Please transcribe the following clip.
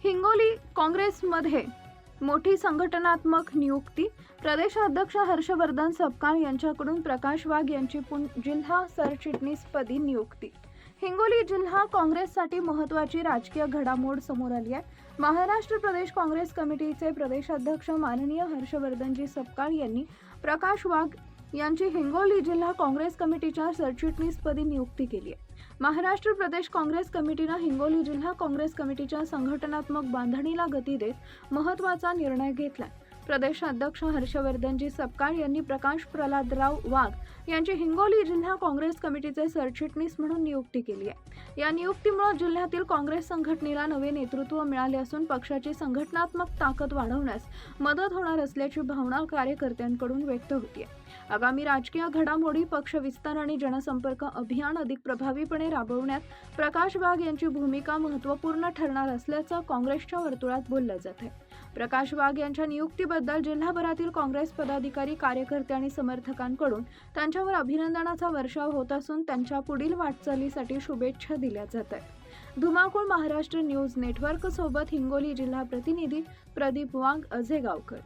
हिंगोली काँग्रेसमध्ये मोठी संघटनात्मक नियुक्ती. प्रदेशाध्यक्ष हर्षवर्धन सपकाळ यांच्याकडून प्रकाश वाघ यांची जिल्हा सरचिटणीसपदी नियुक्ती. हिंगोली जिल्हा काँग्रेससाठी महत्त्वाची राजकीय घडामोड समोर आली आहे. महाराष्ट्र प्रदेश काँग्रेस कमिटीचे प्रदेशाध्यक्ष माननीय हर्षवर्धनजी सपकाळ यांनी प्रकाश वाघ यांची हिंगोली जिल्हा काँग्रेस कमिटीच्या सरचिटणीसपदी नियुक्ती केली आहे. महाराष्ट्र प्रदेश काँग्रेस कमिटीने हिंगोली जिल्हा काँग्रेस कमिटीच्या संघटनात्मक बांधणीला गती देत महत्त्वाचा निर्णय घेतला. प्रदेशाध्यक्ष हर्षवर्धनजी सपकाळ यांनी प्रकाश प्रल्हादराव वाघ यांची हिंगोली जिल्हा काँग्रेस कमिटीचे सरचिटणीस म्हणून नियुक्ती केली आहे. या नियुक्तीमुळे जिल्ह्यातील काँग्रेस संघटनेला नवे नेतृत्व मिळाले असून पक्षाची संघटनात्मक ताकद वाढवण्यास मदत होणार असल्याची भावना कार्यकर्त्यांकडून व्यक्त होती आहे. आगामी राजकीय घडामोडी, पक्ष विस्तार आणि जनसंपर्क अभियान अधिक प्रभावीपणे राबवण्यात प्रकाश वाघ यांची भूमिका महत्त्वपूर्ण ठरणार असल्याचं काँग्रेसच्या वर्तुळात बोललं जात आहे. प्रकाश वाघ यांच्या नियुक्तीबद्दल जिल्हाभरातील काँग्रेस पदाधिकारी, कार्यकर्ते आणि समर्थकांकडून त्यांच्यावर अभिनंदनाचा वर्षाव होत असून त्यांच्या पुढील वाटचालीसाठी शुभेच्छा दिल्या जात आहेत. धुमाकूळ महाराष्ट्र न्यूज नेटवर्क सोबत हिंगोली जिल्हा प्रतिनिधी प्रदीप वाघ, अजय गावकर.